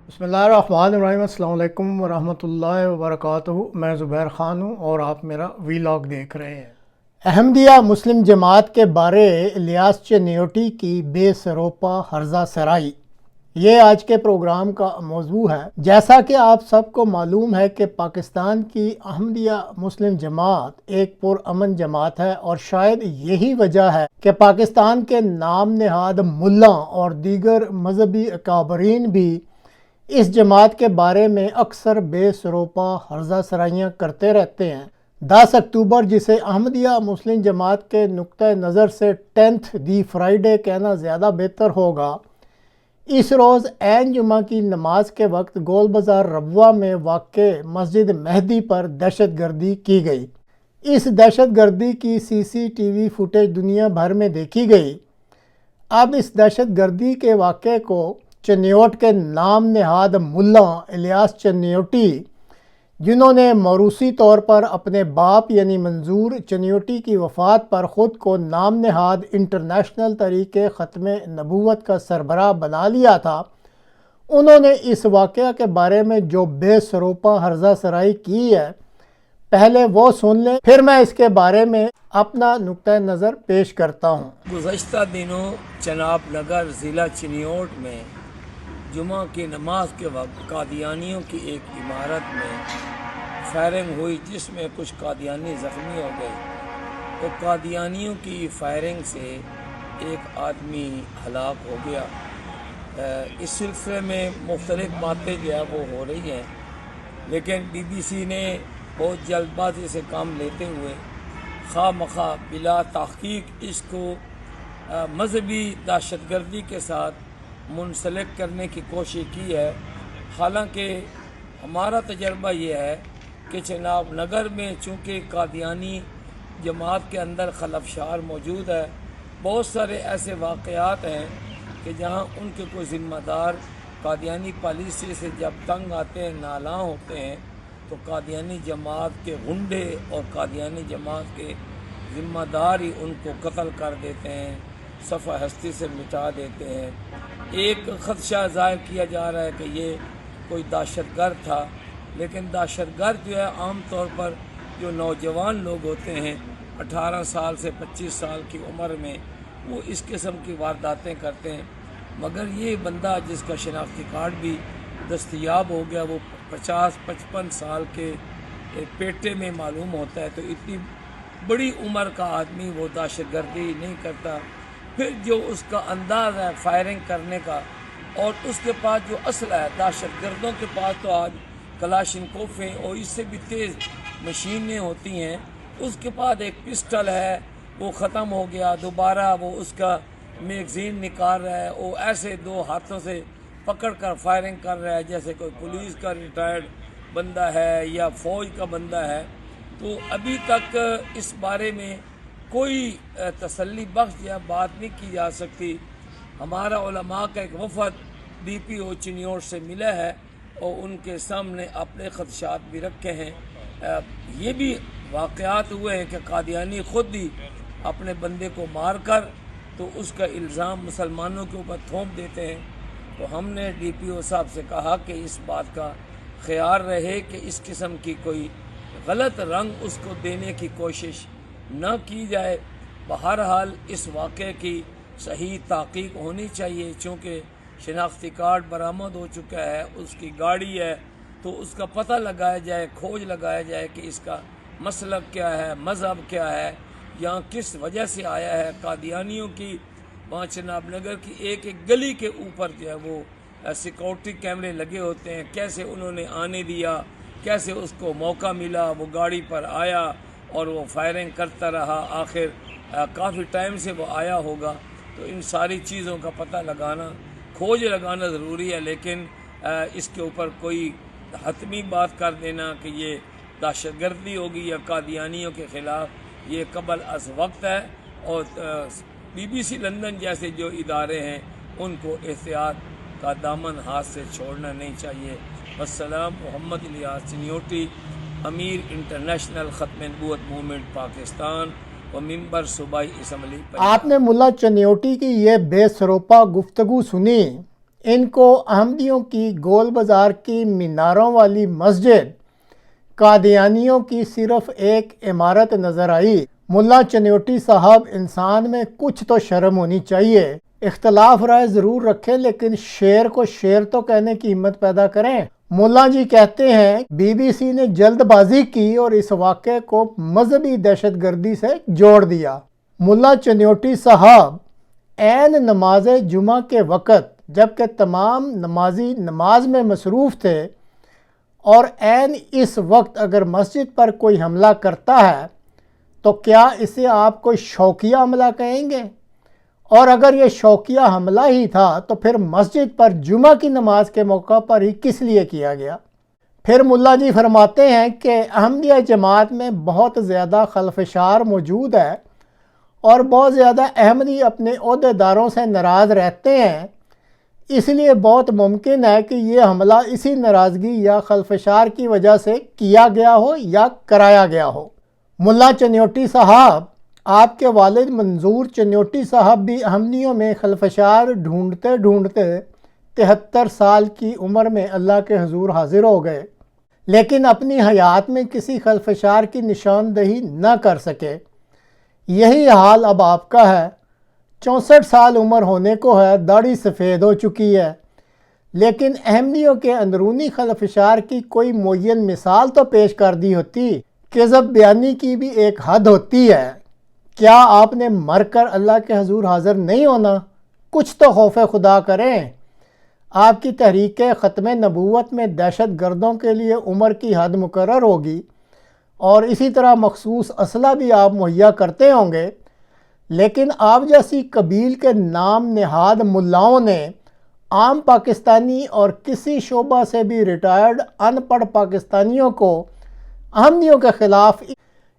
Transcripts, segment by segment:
بسم اللہ الرحمن الرحیم۔ السلام علیکم ورحمۃ اللہ وبرکاتہ۔ میں زبیر خان ہوں اور آپ میرا ویلاگ دیکھ رہے ہیں۔ احمدیہ مسلم جماعت کے بارے الیاس چنیوٹی کی بے سروپا ہرزہ سرائی، یہ آج کے پروگرام کا موضوع ہے۔ جیسا کہ آپ سب کو معلوم ہے کہ پاکستان کی احمدیہ مسلم جماعت ایک پرامن جماعت ہے، اور شاید یہی وجہ ہے کہ پاکستان کے نام نہاد ملاں اور دیگر مذہبی اکابرین بھی اس جماعت کے بارے میں اکثر بے سروپا ہرزہ سرائیاں کرتے رہتے ہیں۔ 10 اکتوبر، جسے احمدیہ مسلم جماعت کے نقطہ نظر سے 10th دی فرائیڈے کہنا زیادہ بہتر ہوگا، اس روز عین جمعہ کی نماز کے وقت گول بازار ربوہ میں واقع مسجد مہدی پر دہشت گردی کی گئی۔ اس دہشت گردی کی CCTV فوٹیج دنیا بھر میں دیکھی گئی۔ اب اس دہشت گردی کے واقعے کو چنیوٹ کے نام نہاد ملا الیاس چنیوٹی، جنہوں نے موروثی طور پر اپنے باپ یعنی منظور چنیوٹی کی وفات پر خود کو نام نہاد انٹرنیشنل تحریک ختم نبوت کا سربراہ بنا لیا تھا، انہوں نے اس واقعہ کے بارے میں جو بے سروپا ہرزہ سرائی کی ہے، پہلے وہ سن لیں، پھر میں اس کے بارے میں اپنا نقطہ نظر پیش کرتا ہوں۔ گزشتہ دنوں چناب نگر ضلع چنیوٹ میں جمعہ کی نماز کے وقت قادیانیوں کی ایک عمارت میں فائرنگ ہوئی، جس میں کچھ قادیانی زخمی ہو گئے۔ تو قادیانیوں کی فائرنگ سے ایک آدمی ہلاک ہو گیا۔ اس سلسلے میں مختلف باتیں جو ہے وہ ہو رہی ہیں، لیکن BBC نے بہت جلد بازی سے کام لیتے ہوئے خواہ مخواہ بلا تحقیق اس کو مذہبی دہشت گردی کے ساتھ منسلک کرنے کی کوشش کی ہے۔ حالانکہ ہمارا تجربہ یہ ہے کہ چناب نگر میں چونکہ قادیانی جماعت کے اندر خلفشار موجود ہے، بہت سارے ایسے واقعات ہیں کہ جہاں ان کے کوئی ذمہ دار قادیانی پالیسی سے جب تنگ آتے ہیں، نالاں ہوتے ہیں، تو قادیانی جماعت کے غنڈے اور قادیانی جماعت کے ذمہ دار ہی ان کو قتل کر دیتے ہیں، صفحہ ہستی سے مٹا دیتے ہیں۔ ایک خدشہ ظاہر کیا جا رہا ہے کہ یہ کوئی دہشت گرد تھا، لیکن دہشت گرد جو ہے عام طور پر جو نوجوان لوگ ہوتے ہیں 18 سال سے 25 سال کی عمر میں، وہ اس قسم کی وارداتیں کرتے ہیں۔ مگر یہ بندہ جس کا شناختی کارڈ بھی دستیاب ہو گیا، وہ 50-55 سال کے پیٹے میں معلوم ہوتا ہے، تو اتنی بڑی عمر کا آدمی وہ دہشت گردی نہیں کرتا۔ پھر جو اس کا انداز ہے فائرنگ کرنے کا، اور اس کے پاس جو اسلحہ ہے، دہشت گردوں کے پاس تو آج کلاشنکوفیں اور اس سے بھی تیز مشینیں ہوتی ہیں، اس کے پاس ایک پسٹل ہے، وہ ختم ہو گیا، دوبارہ وہ اس کا میگزین نکال رہا ہے، وہ ایسے دو ہاتھوں سے پکڑ کر فائرنگ کر رہا ہے جیسے کوئی پولیس کا ریٹائرڈ بندہ ہے یا فوج کا بندہ ہے۔ تو ابھی تک اس بارے میں کوئی تسلی بخش یا بات نہیں کی جا سکتی۔ ہمارا علماء کا ایک وفد DPO چنیوٹ سے ملا ہے اور ان کے سامنے اپنے خدشات بھی رکھے ہیں۔ یہ بھی واقعات ہوئے ہیں کہ قادیانی خود ہی اپنے بندے کو مار کر تو اس کا الزام مسلمانوں کے اوپر تھوپ دیتے ہیں۔ تو ہم نے DPO صاحب سے کہا کہ اس بات کا خیال رہے کہ اس قسم کی کوئی غلط رنگ اس کو دینے کی کوشش نہ کی جائے۔ بہرحال اس واقعے کی صحیح تحقیق ہونی چاہیے، چونکہ شناختی کارڈ برآمد ہو چکا ہے، اس کی گاڑی ہے، تو اس کا پتہ لگایا جائے، کھوج لگایا جائے کہ اس کا مسلک کیا ہے، مذہب کیا ہے، یہاں کس وجہ سے آیا ہے۔ قادیانیوں کی وہاں چناب نگر کی ایک ایک گلی کے اوپر جو ہے وہ سیکورٹی کیمرے لگے ہوتے ہیں، کیسے انہوں نے آنے دیا، کیسے اس کو موقع ملا، وہ گاڑی پر آیا اور وہ فائرنگ کرتا رہا، آخر کافی ٹائم سے وہ آیا ہوگا۔ تو ان ساری چیزوں کا پتہ لگانا، کھوج لگانا ضروری ہے، لیکن اس کے اوپر کوئی حتمی بات کر دینا کہ یہ دہشت گردی ہوگی یا قادیانیوں کے خلاف، یہ قبل از وقت ہے۔ اور BBC لندن جیسے جو ادارے ہیں ان کو احتیاط کا دامن ہاتھ سے چھوڑنا نہیں چاہیے۔ السلام، محمد الیاس چنیوٹی، امیر انٹرنیشنل ختم نبوت موومنٹ پاکستان و ممبر صوبائی اسمبلی۔ آپ نے ملا چنیوٹی کی یہ بے سروپا گفتگو سنی، ان کو احمدیوں کی گول بازار کی میناروں والی مسجد قادیانیوں کی صرف ایک عمارت نظر آئی۔ ملا چنیوٹی صاحب، انسان میں کچھ تو شرم ہونی چاہیے۔ اختلاف رائے ضرور رکھیں لیکن شیر کو شیر تو کہنے کی ہمت پیدا کریں۔ ملا جی کہتے ہیں بی بی سی نے جلد بازی کی اور اس واقعے کو مذہبی دہشت گردی سے جوڑ دیا۔ ملا چنیوٹی صاحب، عین نماز جمعہ کے وقت جبکہ تمام نمازی نماز میں مصروف تھے اور عین اس وقت اگر مسجد پر کوئی حملہ کرتا ہے تو کیا اسے آپ کوئی شوقیہ حملہ کہیں گے؟ اور اگر یہ شوقیہ حملہ ہی تھا تو پھر مسجد پر جمعہ کی نماز کے موقع پر ہی کس لیے کیا گیا؟ پھر ملا جی فرماتے ہیں کہ احمدیہ جماعت میں بہت زیادہ خلفشار موجود ہے اور بہت زیادہ احمدی اپنے عہدیداروں سے ناراض رہتے ہیں، اس لیے بہت ممکن ہے کہ یہ حملہ اسی ناراضگی یا خلفشار کی وجہ سے کیا گیا ہو یا کرایا گیا ہو۔ ملا چنیوٹی صاحب، آپ کے والد منظور چنیوٹی صاحب بھی احمدیوں میں خلفشار ڈھونڈتے ڈھونڈتے 73 سال کی عمر میں اللہ کے حضور حاضر ہو گئے، لیکن اپنی حیات میں کسی خلفشار کی نشاندہی نہ کر سکے۔ یہی حال اب آپ کا ہے۔ 64 سال عمر ہونے کو ہے، داڑھی سفید ہو چکی ہے، لیکن احمدیوں کے اندرونی خلفشار کی کوئی معین مثال تو پیش کر دی ہوتی۔ کذب بیانی کی بھی ایک حد ہوتی ہے۔ کیا آپ نے مر کر اللہ کے حضور حاضر نہیں ہونا؟ کچھ تو خوف خدا کریں۔ آپ کی تحریک ختم نبوت میں دہشت گردوں کے لیے عمر کی حد مقرر ہوگی اور اسی طرح مخصوص اسلحہ بھی آپ مہیا کرتے ہوں گے، لیکن آپ جیسی قبیل کے نام نہاد ملاؤں نے عام پاکستانی اور کسی شعبہ سے بھی ریٹائرڈ ان پڑھ پاکستانیوں کو احمدیوں کے خلاف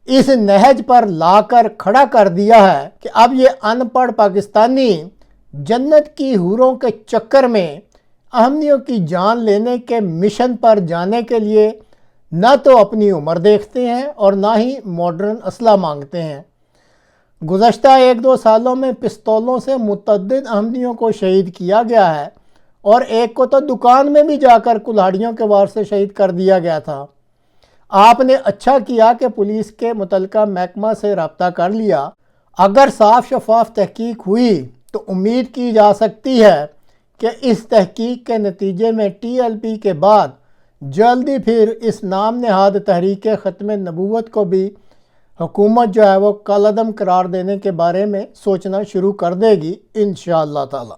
اس نہج پر لا کر کھڑا کر دیا ہے کہ اب یہ ان پڑھ پاکستانی جنت کی حوروں کے چکر میں احمدیوں کی جان لینے کے مشن پر جانے کے لیے نہ تو اپنی عمر دیکھتے ہیں اور نہ ہی ماڈرن اسلحہ مانگتے ہیں۔ گزشتہ 1-2 سالوں میں پستولوں سے متعدد احمدیوں کو شہید کیا گیا ہے اور ایک کو تو دکان میں بھی جا کر کلہاڑیوں کے وار سے شہید کر دیا گیا تھا۔ آپ نے اچھا کیا کہ پولیس کے متعلقہ محکمہ سے رابطہ کر لیا۔ اگر صاف شفاف تحقیق ہوئی تو امید کی جا سکتی ہے کہ اس تحقیق کے نتیجے میں ٹی ایل پی کے بعد جلدی پھر اس نام نہاد تحریک ختم نبوت کو بھی حکومت جو ہے وہ کالعدم قرار دینے کے بارے میں سوچنا شروع کر دے گی انشاءاللہ تعالی۔